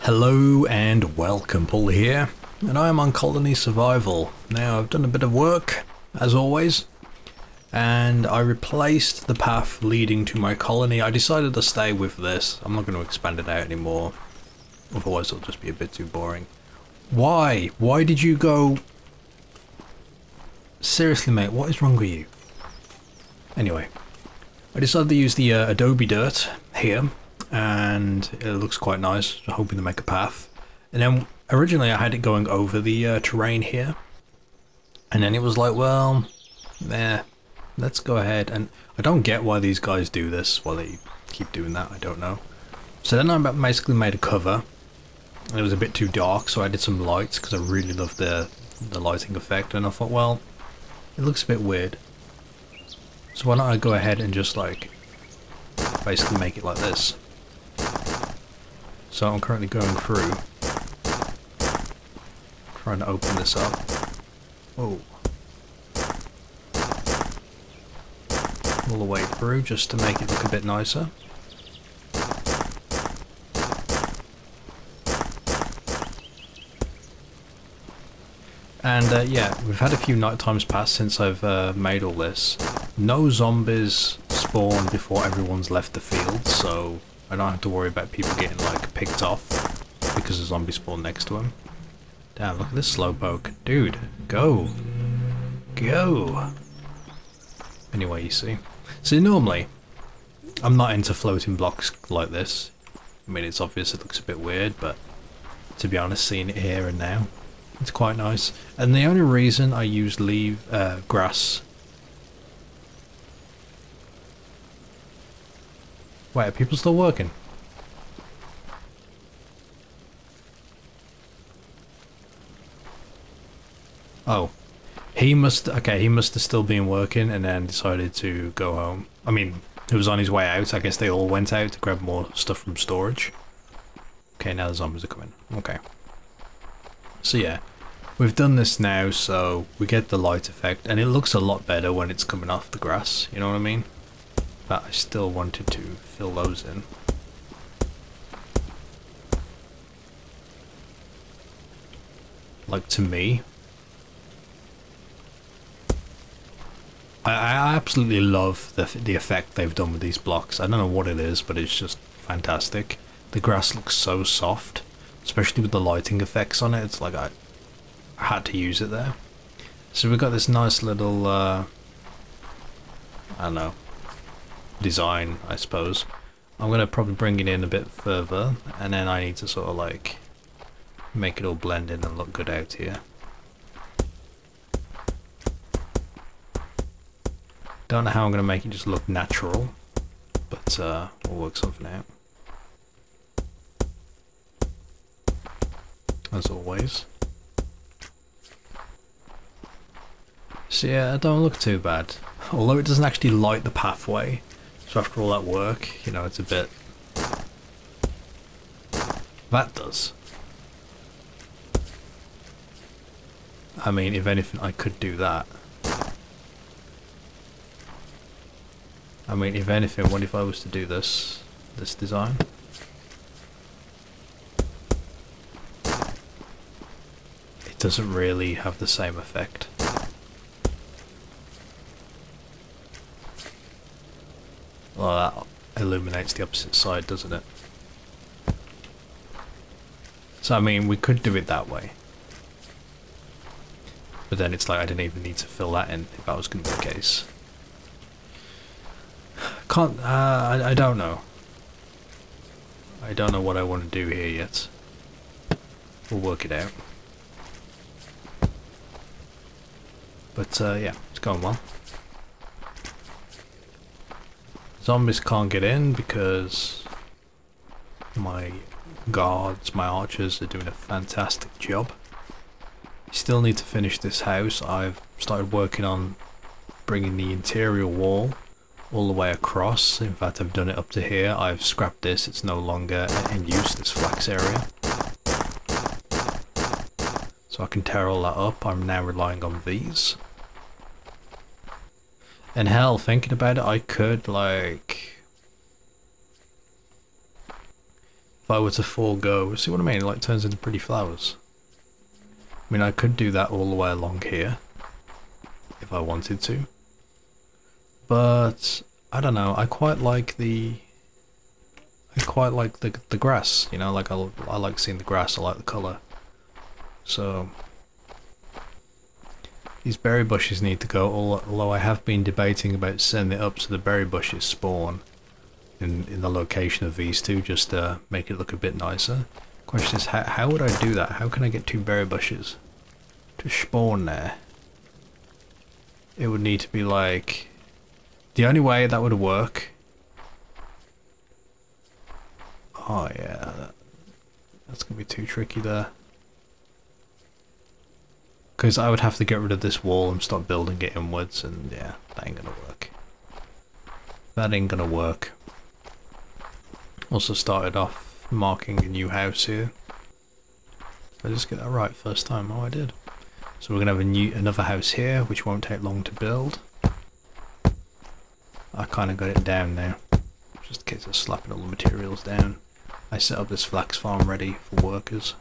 Hello and welcome, Pauleh here, and I am on Colony Survival. Now I've done a bit of work, as always, and I replaced the path leading to my colony. I decided to stay with this. I'm not going to expand it out anymore, otherwise it'll just be a bit too boring. Why? Why did you go... Seriously mate, what is wrong with you? Anyway, I decided to use the Adobe Dirt here. And it looks quite nice, hoping to make a path. And then originally I had it going over the terrain here, and then it was like, well, let's go ahead. And I don't get why these guys do this, why they keep doing that, I don't know. So then I basically made a cover, and it was a bit too dark, so I did some lights because I really love the lighting effect, and I thought, well, it looks a bit weird, so why don't I go ahead and just like basically make it like this. So I'm currently going through, trying to open this up. Oh. All the way through just to make it look a bit nicer. And yeah, we've had a few night times pass since I've made all this. No zombies spawn before everyone's left the field, so I don't have to worry about people getting like picked off because a zombie spawned next to him. Damn, look at this slowpoke. Dude, go. Go. Anyway, you see. So normally, I'm not into floating blocks like this. I mean, it's obvious it looks a bit weird, but to be honest, seeing it here and now, it's quite nice. And the only reason I use grass... Wait, are people still working? Oh. He must have still been working and then decided to go home. I mean, he was on his way out. I guess they all went out to grab more stuff from storage. Okay, now the zombies are coming. Okay. So yeah, we've done this now, so we get the light effect, and it looks a lot better when it's coming off the grass, you know what I mean? But I still wanted to fill those in. Like, to me, I absolutely love the effect they've done with these blocks. I don't know what it is, but it's just fantastic. The grass looks so soft, especially with the lighting effects on it. It's like I had to use it there. So we've got this nice little, I don't know, design, I suppose. I'm gonna probably bring it in a bit further, and then I need to sort of like make it all blend in and look good out here. Don't know how I'm gonna make it just look natural, but we'll work something out. As always. So yeah, it don't look too bad. Although it doesn't actually light the pathway. So after all that work, you know, it's a bit... That does. I mean, if anything, I could do that. I mean, if anything, what if I was to do this design? It doesn't really have the same effect. Well, that illuminates the opposite side, doesn't it? So, I mean, we could do it that way. But then it's like I didn't even need to fill that in if that was going to be the case. I don't know. I don't know what I want to do here yet. We'll work it out. But yeah, it's going well. Zombies can't get in because my guards, my archers are doing a fantastic job. Still need to finish this house. I've started working on bringing the interior wall all the way across. In fact, I've done it up to here. I've scrapped this. It's no longer in use, this flax area. So I can tear all that up. I'm now relying on these. And hell, thinking about it, I could like... If I were to forego, see what I mean? It like turns into pretty flowers. I mean, I could do that all the way along here if I wanted to, but I don't know. I quite like the grass. You know, like I like seeing the grass. I like the color. So these berry bushes need to go. Although I have been debating about sending it up so the berry bushes spawn in the location of these two, just to make it look a bit nicer. Question is, how would I do that? How can I get 2 berry bushes to spawn there? It would need to be like, the only way that would work. Oh yeah, that's gonna be too tricky there. Because I would have to get rid of this wall and start building it inwards, and yeah, that ain't gonna work. That ain't gonna work. Also started off marking a new house here. Did I just get that right first time? Oh, I did. So we're gonna have another house here, which won't take long to build. I kind of got it down now. Just in case of slapping all the materials down. I set up this flax farm ready for workers.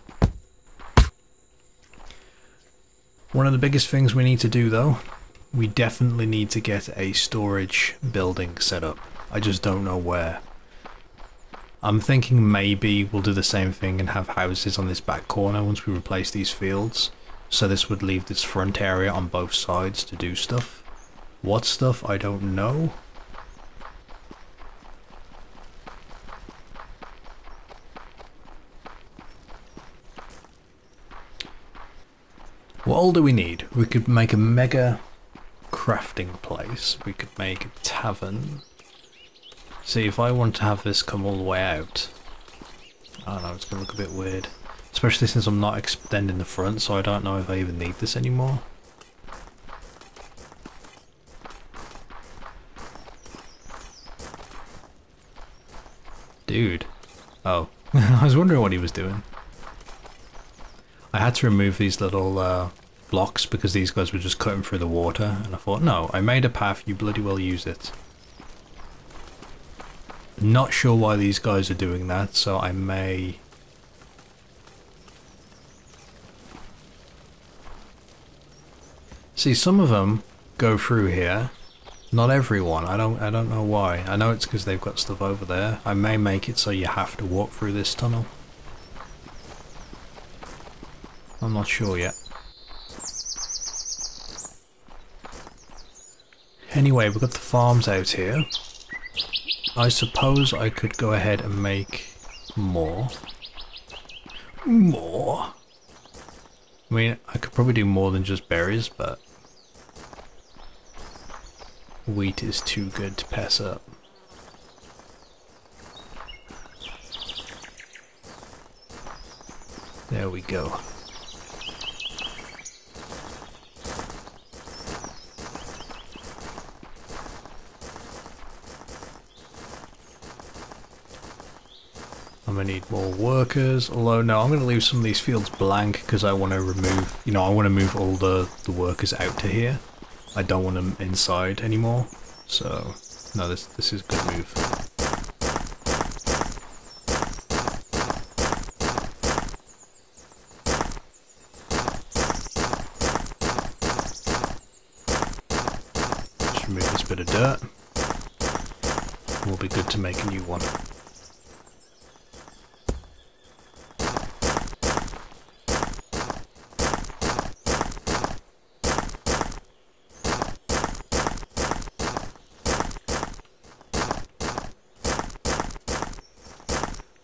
One of the biggest things we need to do though, we definitely need to get a storage building set up. I just don't know where. I'm thinking maybe we'll do the same thing and have houses on this back corner once we replace these fields. So this would leave this front area on both sides to do stuff. What stuff? I don't know. What all do we need? We could make a mega crafting place. We could make a tavern. See, if I want to have this come all the way out, I don't know, it's going to look a bit weird. Especially since I'm not extending the front, so I don't know if I even need this anymore. Dude. Oh. I was wondering what he was doing. I had to remove these little blocks because these guys were just cutting through the water, and I thought, no, I made a path, you bloody well use it. Not sure why these guys are doing that, so I may... See, some of them go through here. Not everyone. I don't know why. I know it's because they've got stuff over there. I may make it so you have to walk through this tunnel. I'm not sure yet. Anyway, we've got the farms out here. I suppose I could go ahead and make more. More. I mean, I could probably do more than just berries, but wheat is too good to pass up. There we go. I'm gonna need more workers, although no, I'm gonna leave some of these fields blank because I want to remove, you know, I want to move all the workers out to here. I don't want them inside anymore, so no, this is a good move. Just remove this bit of dirt. We'll be good to make a new one.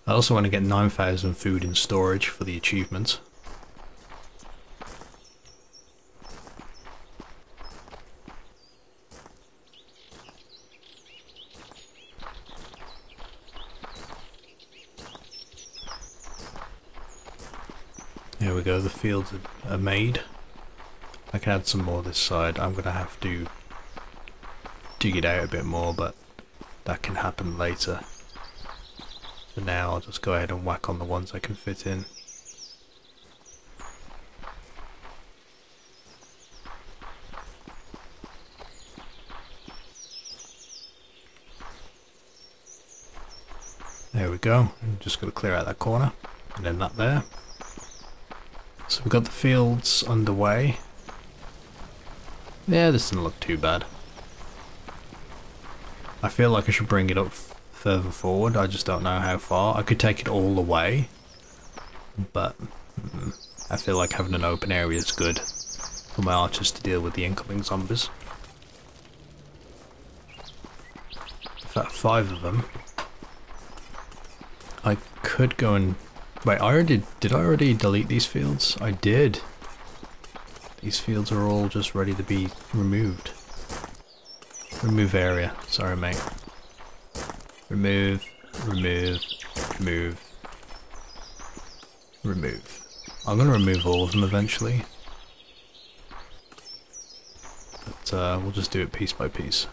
I also want to get 9,000 food in storage for the achievement. There we go, the fields are made. I can add some more this side. I'm going to have to dig it out a bit more, but that can happen later. For now, I'll just go ahead and whack on the ones I can fit in. There we go. Just got to clear out that corner. And then that there. So we've got the fields underway. Yeah, this doesn't look too bad. I feel like I should bring it up further forward. I just don't know how far. I could take it all the way. But I feel like having an open area is good for my archers to deal with the incoming zombies. In fact, 5 of them. I could go and... Wait, did I already delete these fields? I did. These fields are all just ready to be removed. Remove area. Sorry, mate. Remove, remove, remove, remove. I'm going to remove all of them eventually. But we'll just do it piece by piece.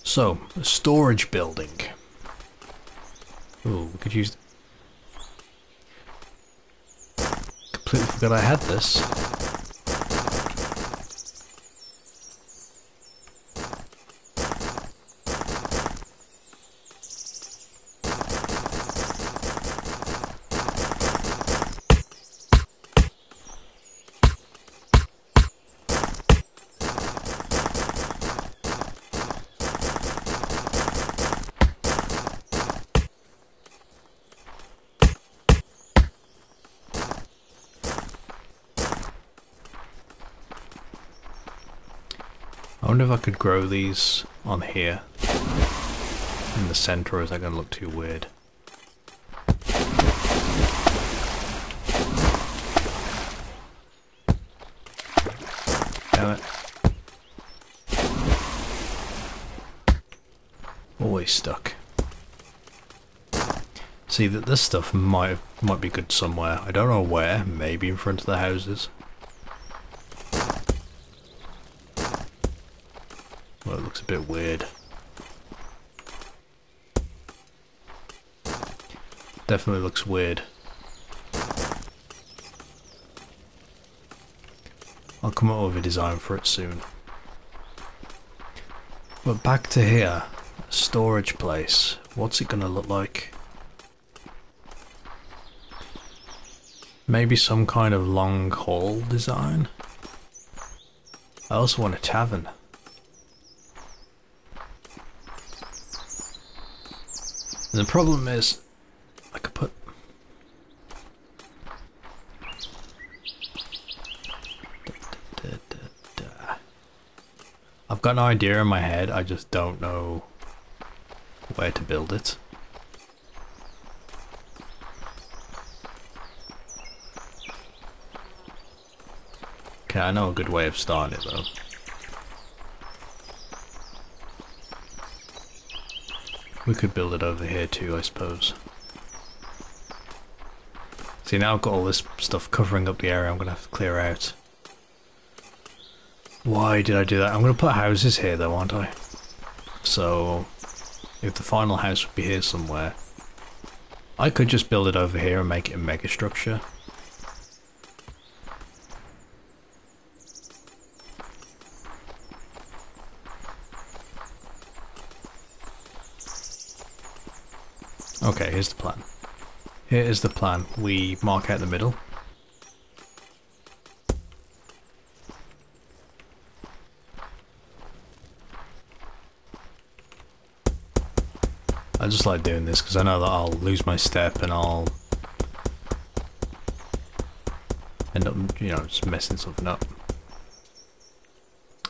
So, a storage building. Ooh, we could use... Completely forgot I had this. I wonder if I could grow these on here in the center, or is that going to look too weird? Damn it. Always stuck. See, that this stuff might be good somewhere. I don't know where, maybe in front of the houses. Well, it looks a bit weird. Definitely looks weird. I'll come up with a design for it soon. But back to here. A storage place. What's it gonna look like? Maybe some kind of long hall design? I also want a tavern. The problem is, I could put... I've got an idea in my head, I just don't know where to build it. Okay, I know a good way of starting it though. We could build it over here too, I suppose. See, now I've got all this stuff covering up the area I'm going to have to clear out. Why did I do that? I'm going to put houses here though, aren't I? So, if the final house would be here somewhere, I could just build it over here and make it a mega structure. Okay, here's the plan. Here is the plan. We mark out the middle. I just like doing this because I know that I'll lose my step and I'll end up, you know, just messing something up.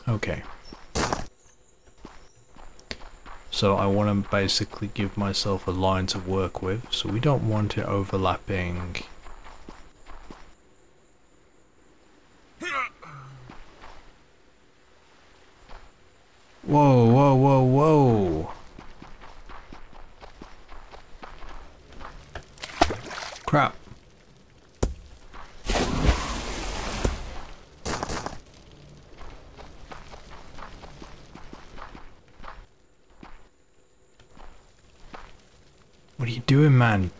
Okay. So I want to basically give myself a line to work with, so we don't want it overlapping. Whoa, whoa, whoa, whoa. Crap. What are you doing, man?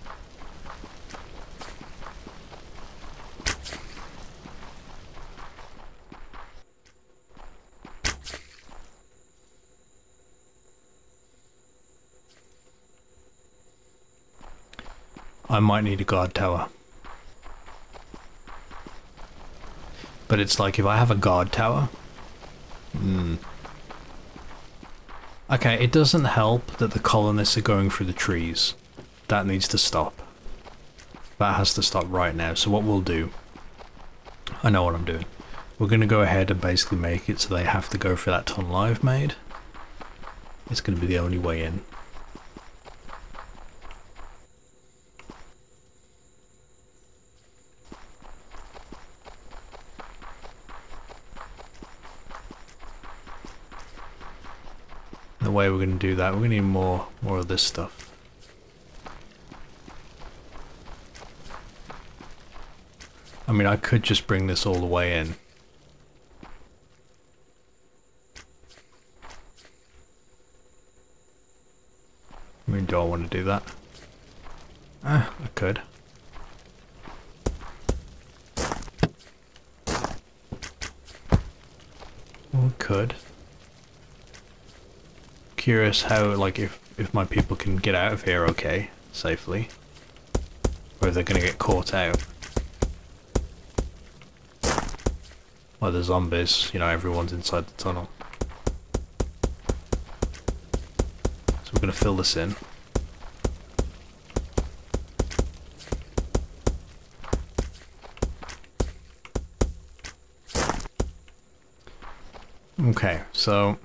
I might need a guard tower. But it's like if I have a guard tower... Okay, it doesn't help that the colonists are going through the trees. That needs to stop. That has to stop right now. So what we'll do... I know what I'm doing. We're going to go ahead and basically make it so they have to go through that tunnel I've made. It's going to be the only way in. The way we're going to do that, we're going to need more of this stuff. I mean, I could just bring this all the way in. I mean, do I want to do that? I could. Well, could. Curious how, like, if my people can get out of here okay, safely. Or if they're gonna get caught out. Well, the zombies, you know, everyone's inside the tunnel. So we're gonna fill this in. Okay, so...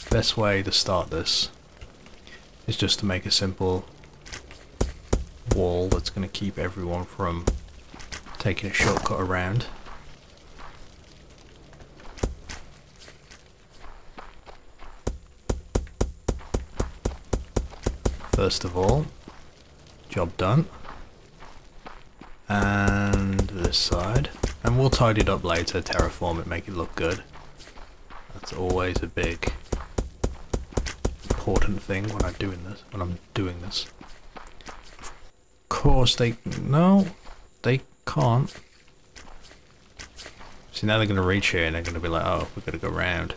best way to start this is just to make a simple wall that's going to keep everyone from taking a shortcut around. First of all, job done. And this side. And we'll tidy it up later, terraform it, make it look good. That's always a big important thing when I'm doing this. Of course no, they can't. See, now they're gonna reach here and they're gonna be like, oh, we're gonna go round.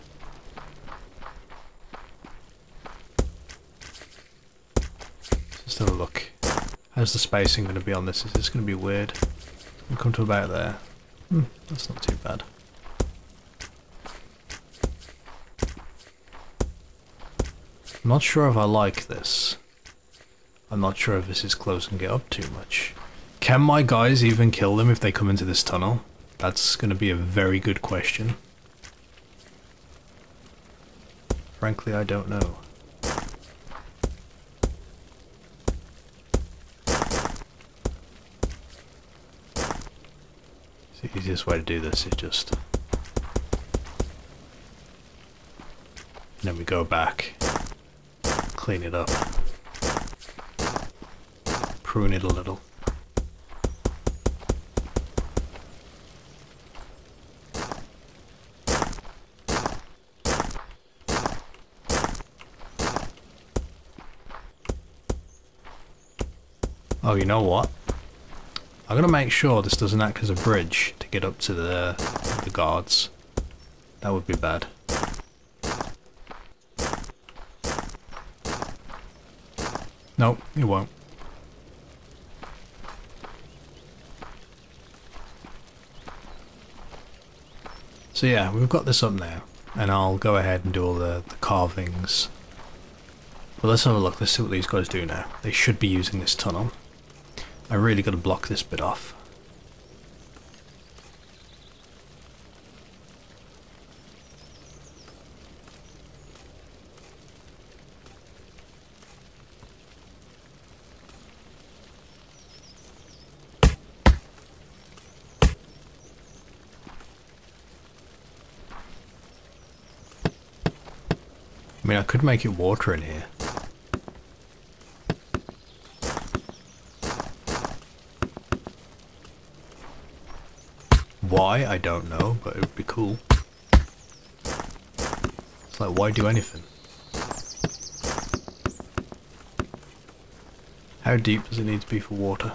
Just have a look. How's the spacing gonna be on this? Is this gonna be weird? We'll come to about there. That's not too bad. I'm not sure if I like this. I'm not sure if this is close and get up too much. Can my guys even kill them if they come into this tunnel? That's going to be a very good question. Frankly, I don't know. The easiest way to do this is just... and then we go back. Clean it up. Prune it a little. Oh, you know what? I'm gonna make sure this doesn't act as a bridge to get up to the guards. That would be bad. Nope, you won't. So yeah, we've got this up now, and I'll go ahead and do all the carvings. But let's have a look, let's see what these guys do now. They should be using this tunnel. I really got to block this bit off. I mean, I could make it water in here. Why? I don't know, but it would be cool. It's like, why do anything? How deep does it need to be for water?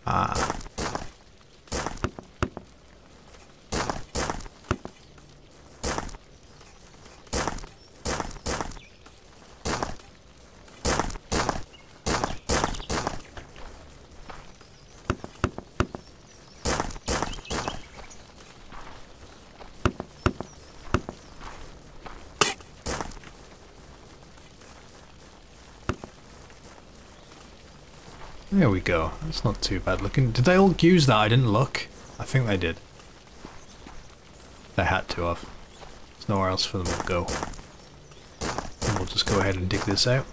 Ah. There we go. That's not too bad looking. Did they all use that? I didn't look. I think they did. They had to have. There's nowhere else for them to go. And we'll just go ahead and dig this out.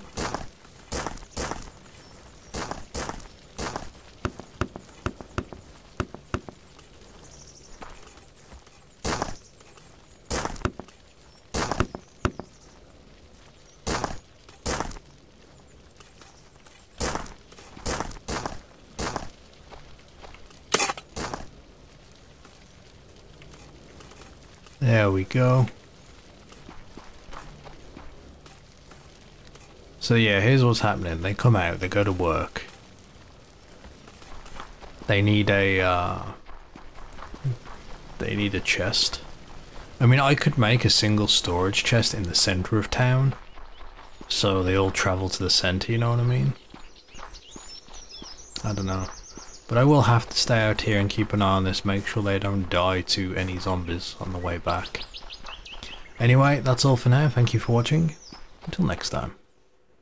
There we go. So yeah, here's what's happening. They come out, they go to work. They need a chest. I mean, I could make a single storage chest in the center of town. So they all travel to the center, you know what I mean? I don't know. But I will have to stay out here and keep an eye on this, make sure they don't die to any zombies on the way back. Anyway, that's all for now. Thank you for watching. Until next time.